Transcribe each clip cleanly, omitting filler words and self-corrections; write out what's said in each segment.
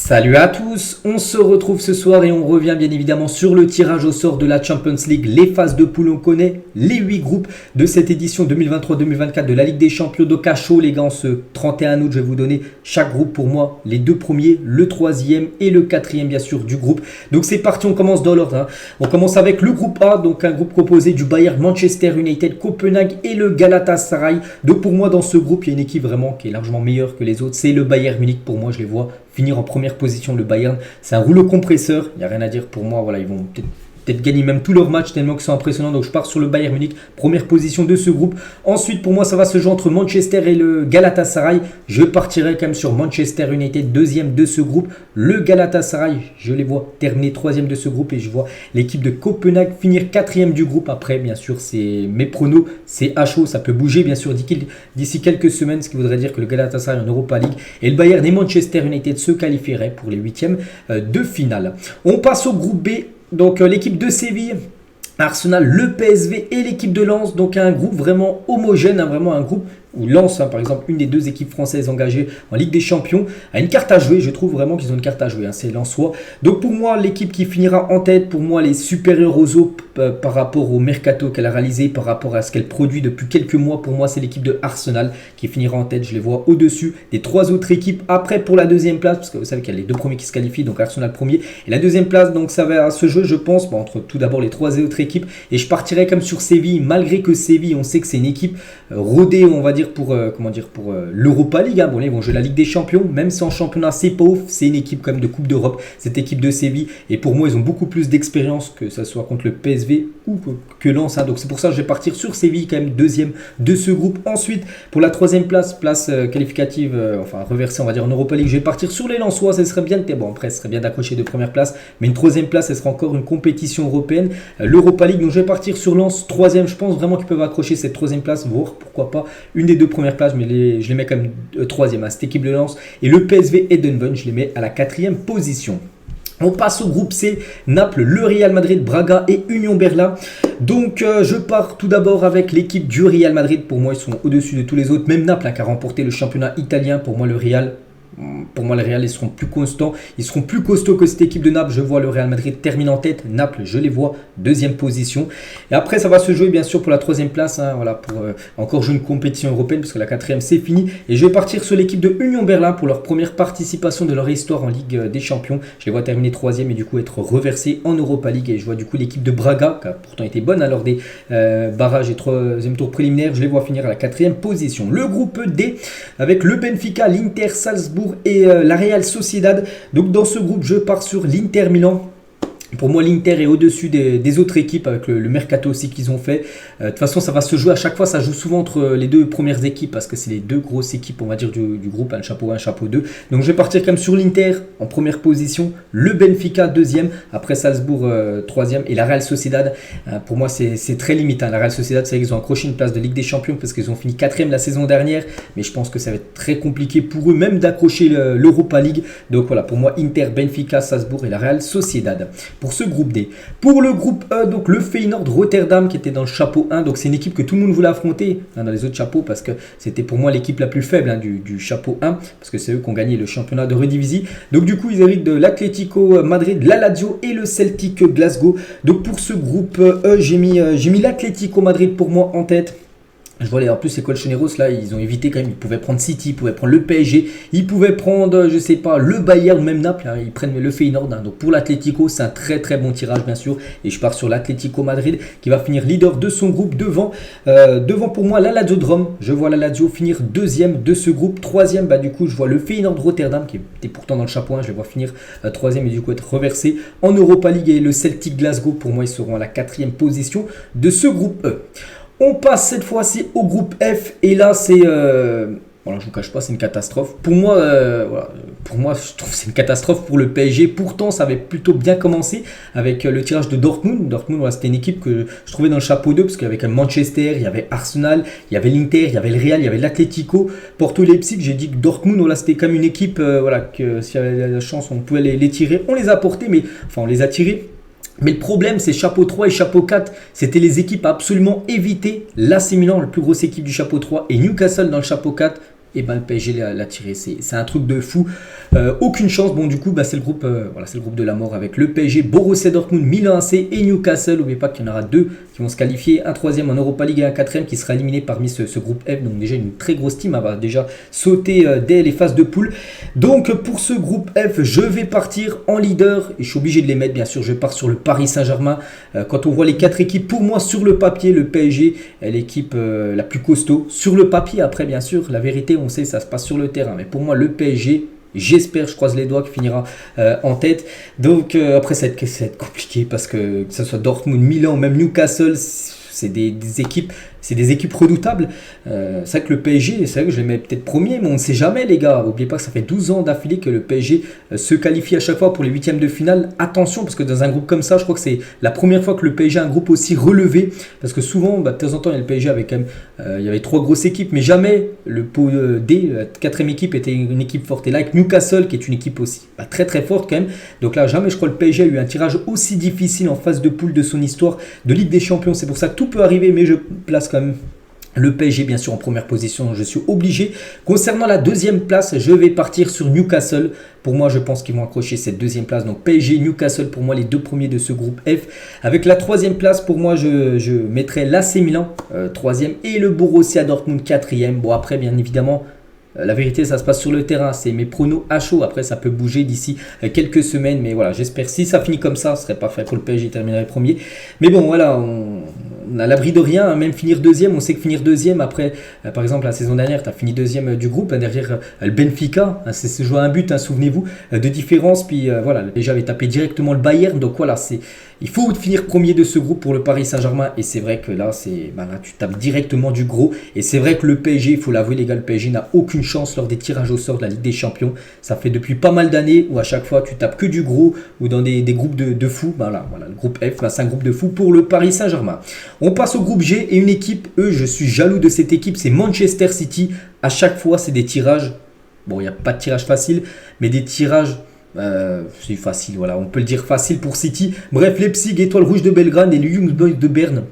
Salut à tous, on se retrouve ce soir et on revient bien évidemment sur le tirage au sort de la Champions League, les phases de poule. On connaît les 8 groupes de cette édition 2023-2024 de la Ligue des Champions de Cachot. Les gars, en ce 31 août, je vais vous donner chaque groupe pour moi, les deux premiers, le troisième et le quatrième bien sûr du groupe. Donc c'est parti, on commence dans l'ordre. On commence avec le groupe A, donc un groupe composé du Bayern, Manchester United, Copenhague et le Galatasaray. Donc pour moi dans ce groupe, il y a une équipe vraiment qui est largement meilleure que les autres, c'est le Bayern Munich. Pour moi, je les vois finir en première position. Le Bayern, c'est un rouleau compresseur, il n'y a rien à dire pour moi. Voilà, ils vont peut-être gagner même tous leurs matchs tellement qu'ils sont impressionnants. Donc je pars sur le Bayern Munich, première position de ce groupe. Ensuite pour moi ça va se jouer entre Manchester et le Galatasaray. Je partirai quand même sur Manchester United, deuxième de ce groupe. Le Galatasaray, je les vois terminer troisième de ce groupe et je vois l'équipe de Copenhague finir quatrième du groupe. Après bien sûr c'est mes pronos, c'est à chaud, ça peut bouger bien sûr d'ici quelques semaines, ce qui voudrait dire que le Galatasaray en Europa League et le Bayern et Manchester United se qualifieraient pour les huitièmes de finale. On passe au groupe B. Donc l'équipe de Séville, Arsenal, le PSV et l'équipe de Lens. Donc un groupe vraiment homogène, vraiment un groupe où Lens, par exemple, une des deux équipes françaises engagées en Ligue des Champions, a une carte à jouer. Je trouve vraiment qu'ils ont une carte à jouer, c'est Lensois. Donc pour moi, l'équipe qui finira en tête, pour moi, les supérieurs aux autres par rapport au mercato qu'elle a réalisé, par rapport à ce qu'elle produit depuis quelques mois, pour moi, c'est l'équipe de Arsenal qui finira en tête. Je les vois au-dessus des trois autres équipes. Après, pour la deuxième place, parce que vous savez qu'il y a les deux premiers qui se qualifient, donc Arsenal premier. Et la deuxième place, donc ça va se jouer, je pense, entre tout d'abord les trois autres équipes. Et je partirai comme sur Séville, malgré que Séville, on sait que c'est une équipe rodée, on va dire, pour l'Europa League. Bon, là, ils vont jouer la Ligue des Champions, même si en championnat c'est pauvre, c'est une équipe comme de Coupe d'Europe, cette équipe de Séville. Et pour moi, ils ont beaucoup plus d'expérience, que ce soit contre le PSV ou que Lens. Donc c'est pour ça que je vais partir sur Séville, quand même deuxième de ce groupe. Ensuite, pour la troisième place qualificative, reversée, on va dire en Europa League, je vais partir sur les Lensois. Ce serait bien après, ce serait bien d'accrocher de première place, mais une troisième place, ce sera encore une compétition européenne, l'Europa League. Donc je vais partir sur Lens, troisième. Je pense vraiment qu'ils peuvent accrocher cette troisième place, voire pourquoi pas une des deux premières places, mais je les mets quand même troisième à cette équipe de Lens. Et le PSV Eindhoven, je les mets à la quatrième position. On passe au groupe C, Naples, le Real Madrid, Braga et Union Berlin. Donc je pars tout d'abord avec l'équipe du Real Madrid. Pour moi, ils sont au-dessus de tous les autres. Même Naples qui a remporté le championnat italien. Pour moi, le Real, ils seront plus constants. Ils seront plus costauds que cette équipe de Naples. Je vois le Real Madrid terminer en tête. Naples, je les vois deuxième position. Et après, ça va se jouer bien sûr pour la troisième place. Pour encore jouer une compétition européenne, parce que la quatrième, c'est fini. Et je vais partir sur l'équipe de Union Berlin pour leur première participation de leur histoire en Ligue des Champions. Je les vois terminer troisième et du coup être reversés en Europa League. Et je vois du coup l'équipe de Braga, qui a pourtant été bonne lors des barrages et troisième tour préliminaire. Je les vois finir à la quatrième position. Le groupe D, avec le Benfica, l'Inter, Salzbourg et la Real Sociedad. Donc dans ce groupe, je pars sur l'Inter Milan. Pour moi, l'Inter est au-dessus des autres équipes avec le mercato aussi qu'ils ont fait. De toute façon, ça va se jouer à chaque fois. Ça joue souvent entre les deux premières équipes parce que c'est les deux grosses équipes, on va dire, du groupe. Un chapeau 1, chapeau 2. Donc, je vais partir quand même sur l'Inter en première position. Le Benfica, deuxième. Après Salzbourg, troisième. Et la Real Sociedad, pour moi, c'est très limite. La Real Sociedad, c'est vrai qu'ils ont accroché une place de Ligue des Champions parce qu'ils ont fini quatrième la saison dernière. Mais je pense que ça va être très compliqué pour eux même d'accrocher l'Europa League. Donc, voilà, pour moi, Inter, Benfica, Salzbourg et la Real Sociedad. Pour ce groupe D. Pour le groupe E, donc le Feyenoord Rotterdam qui était dans le chapeau 1. Donc c'est une équipe que tout le monde voulait affronter dans les autres chapeaux parce que c'était pour moi l'équipe la plus faible du chapeau 1 parce que c'est eux qui ont gagné le championnat de Eredivisie. Donc du coup ils héritent de l'Atlético Madrid, la Lazio et le Celtic Glasgow. Donc pour ce groupe E, j'ai mis l'Atlético Madrid pour moi en tête. Je vois en plus les Colchoneros là, ils ont évité quand même, ils pouvaient prendre City, ils pouvaient prendre le PSG, ils pouvaient prendre, je sais pas, le Bayern ou même Naples, ils prennent le Feyenoord. Donc pour l'Atlético, c'est un très très bon tirage bien sûr. Et je pars sur l'Atlético Madrid qui va finir leader de son groupe devant pour moi la Lazio de Rome. Je vois la Lazio finir deuxième de ce groupe. Troisième, du coup je vois le Feyenoord Rotterdam qui était pourtant dans le chapeau 1, je les vois finir troisième et du coup être reversé en Europa League. Et le Celtic Glasgow, pour moi ils seront à la quatrième position de ce groupe E. On passe cette fois-ci au groupe F et là c'est je vous cache pas, c'est une catastrophe. Pour moi, je trouve que c'est une catastrophe pour le PSG. Pourtant, ça avait plutôt bien commencé avec le tirage de Dortmund. Dortmund, c'était une équipe que je trouvais dans le chapeau 2 parce qu'il y avait Manchester, il y avait Arsenal, il y avait l'Inter, il y avait le Real, il y avait l'Atlético, Porto, Leipzig. J'ai dit que Dortmund, c'était comme une équipe, que s'il y avait la chance, on pouvait les tirer. On les a portés, on les a tirés. Mais le problème, c'est chapeau 3 et chapeau 4, c'était les équipes à absolument éviter. L'AC Milan, la plus grosse équipe du chapeau 3, et Newcastle dans le chapeau 4. et ben le PSG l'a tiré. C'est un truc de fou. Aucune chance. Bon, du coup, c'est le groupe c'est le groupe de la mort avec le PSG, Borussia Dortmund, Milan AC et Newcastle. N'oubliez pas qu'il y en aura deux qui vont se qualifier, un troisième en Europa League et un quatrième qui sera éliminé parmi ce groupe F. Donc déjà une très grosse team, elle va déjà sauter dès les phases de poule. Donc pour ce groupe F, je vais partir en leader et je suis obligé de les mettre, bien sûr. Je pars sur le Paris Saint-Germain. Quand on voit les quatre équipes, pour moi sur le papier, le PSG est l'équipe la plus costaud. Sur le papier, après bien sûr, la vérité, on sait, ça se passe sur le terrain. Mais pour moi, le PSG, j'espère, je croise les doigts, qu'il finira en tête. Donc après, ça va être compliqué parce que ce soit Dortmund, Milan, même Newcastle, c'est des équipes. C'est des équipes redoutables. C'est vrai que le PSG, c'est vrai que je les mets peut-être premier, mais on ne sait jamais, les gars. N'oubliez pas que ça fait 12 ans d'affilée que le PSG se qualifie à chaque fois pour les huitièmes de finale. Attention, parce que dans un groupe comme ça, je crois que c'est la première fois que le PSG a un groupe aussi relevé. Parce que souvent, de temps en temps, le PSG avait quand même, il y avait trois grosses équipes, mais jamais le pot D, la quatrième équipe, était une équipe forte. Et là, avec Newcastle, qui est une équipe aussi très très forte quand même. Donc là, jamais, je crois, le PSG a eu un tirage aussi difficile en phase de poule de son histoire de Ligue des Champions. C'est pour ça que tout peut arriver, mais je place quand même le PSG bien sûr en première position, je suis obligé. Concernant la deuxième place, je vais partir sur Newcastle. Pour moi, je pense qu'ils vont accrocher cette deuxième place. Donc PSG, Newcastle, pour moi, les deux premiers de ce groupe F. Avec la troisième place, pour moi, je mettrai l'AC Milan, troisième, et le Borussia Dortmund, quatrième. Bon, après, bien évidemment, la vérité, ça se passe sur le terrain. C'est mes pronos à chaud. Après, ça peut bouger d'ici quelques semaines. Mais voilà, j'espère. Si ça finit comme ça, ce serait parfait pour le PSG, terminerait premier. Mais bon, voilà, on a l'abri de rien. Même finir deuxième, on sait que finir deuxième, après, par exemple, la saison dernière, tu as fini deuxième du groupe. Derrière le Benfica, c'est joué à un but, souvenez-vous, de différence. Puis voilà, déjà avait tapé directement le Bayern. Donc voilà, il faut finir premier de ce groupe pour le Paris Saint-Germain. Et c'est vrai que là, là, tu tapes directement du gros. Et c'est vrai que le PSG, il faut l'avouer, les gars, le PSG n'a aucune chance lors des tirages au sort de la Ligue des Champions. Ça fait depuis pas mal d'années où à chaque fois, tu tapes que du gros ou dans des groupes de fous. Voilà, le groupe F, c'est un groupe de fous pour le Paris Saint-Germain. On passe au groupe G et une équipe, je suis jaloux de cette équipe, c'est Manchester City. À chaque fois, c'est des tirages. Bon, il n'y a pas de tirage facile, mais des tirages. C'est facile, voilà, on peut le dire facile pour City. Bref, Leipzig, Étoile Rouge de Belgrade et le Young Boys de Berne.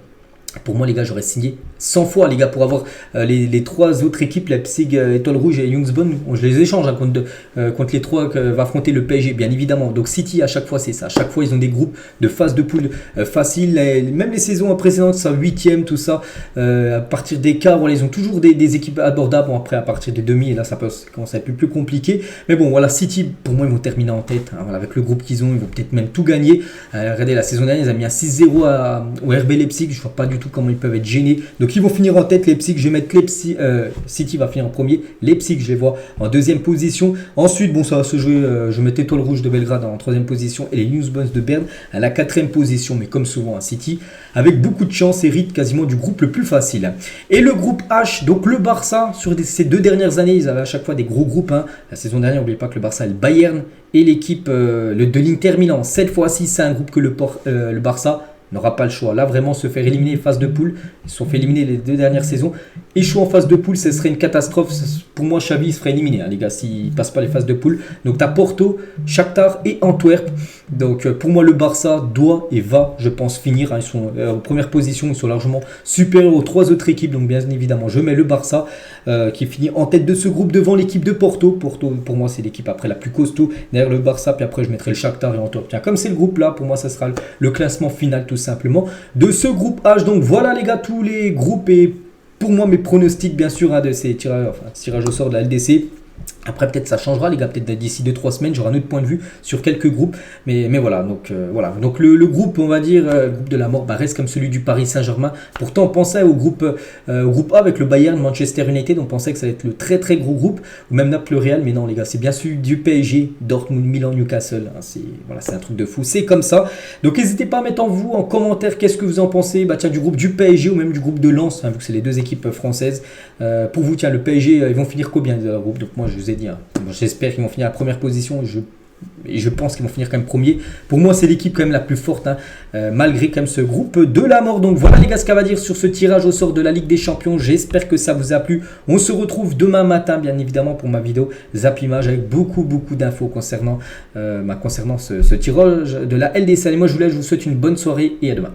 Pour moi, les gars, j'aurais signé 100 fois, les gars, pour avoir les trois autres équipes, Leipzig, Étoile Rouge et Young Boys. Je les échange contre les trois que va affronter le PSG, bien évidemment. Donc City, à chaque fois, c'est ça. À chaque fois, ils ont des groupes de phase de poule facile. Même les saisons précédentes, ça, 8e, tout ça. À partir des quarts, voilà, ils ont toujours des équipes abordables. Bon, après, à partir des demi, et là, ça commence à être plus compliqué. Mais bon, voilà, City, pour moi, ils vont terminer en tête. Hein, voilà, avec le groupe qu'ils ont, ils vont peut-être même tout gagner. Regardez, la saison dernière, ils ont mis un 6-0 au RB Leipzig. Je ne vois pas du tout comment ils peuvent être gênés. Donc, ils vont finir en tête. Leipzig, je vais mettre City va finir en premier. Leipzig, je les vois en deuxième position. Ensuite, bon, ça va se jouer. Je mets Étoile Rouge de Belgrade en troisième position et les Young Boys de Berne à la quatrième position. Mais comme souvent à City, avec beaucoup de chance, hérite quasiment du groupe le plus facile. Et le groupe H, donc le Barça, sur ces 2 dernières années, ils avaient à chaque fois des gros groupes. Hein. La saison dernière, n'oubliez pas que le Barça est le Bayern et l'équipe de l'Inter Milan. Cette fois-ci, c'est un groupe que le Barça n'aura pas le choix. Là, vraiment, se faire éliminer phase de poule. Ils se sont fait éliminer les 2 dernières saisons. Échouer en phase de poule, ce serait une catastrophe. Pour moi, Xavi, il se ferait éliminer, hein, les gars, s'il ne passe pas les phases de poule. Donc, tu as Porto, Shakhtar et Antwerp. Donc, pour moi, le Barça doit et va, je pense, finir. Hein. Ils sont en première position. Ils sont largement supérieurs aux 3 autres équipes. Donc, bien évidemment, je mets le Barça qui finit en tête de ce groupe devant l'équipe de Porto. Porto, pour moi, c'est l'équipe après la plus costaud. Derrière le Barça, puis après, je mettrai le Shakhtar et Antwerp. Tiens, comme c'est le groupe là, pour moi, ça sera le classement final, tout simplement, de ce groupe H. Donc voilà les gars, tous les groupes et pour moi mes pronostics bien sûr hein, de ces tirages au sort de la LDC. Après peut-être ça changera les gars, peut-être d'ici 2-3 semaines j'aurai un autre point de vue sur quelques groupes, mais voilà, donc voilà, donc le groupe on va dire, le groupe de la mort reste comme celui du Paris Saint-Germain. Pourtant on pensait au groupe A avec le Bayern, Manchester United, on pensait que ça allait être le très très gros groupe, ou même Naples, le Real, mais non les gars, c'est bien celui du PSG, Dortmund, Milan, Newcastle, hein, c'est un truc de fou, c'est comme ça. Donc n'hésitez pas à mettre vous en commentaire qu'est-ce que vous en pensez, tiens, du groupe du PSG ou même du groupe de Lens, hein, vu que c'est les deux équipes françaises. Pour vous, tiens, le PSG, ils vont finir combien de groupe? Donc moi je vous ai dit, hein, j'espère qu'ils vont finir à la première position. Je pense qu'ils vont finir quand même premier. Pour moi, c'est l'équipe quand même la plus forte, hein, malgré quand même ce groupe de la mort. Donc voilà les gars, ce qu'on va dire sur ce tirage au sort de la Ligue des Champions. J'espère que ça vous a plu. On se retrouve demain matin, bien évidemment, pour ma vidéo Zap Image avec beaucoup d'infos concernant ce tirage de la LDC. Allez, moi je vous laisse, je vous souhaite une bonne soirée et à demain.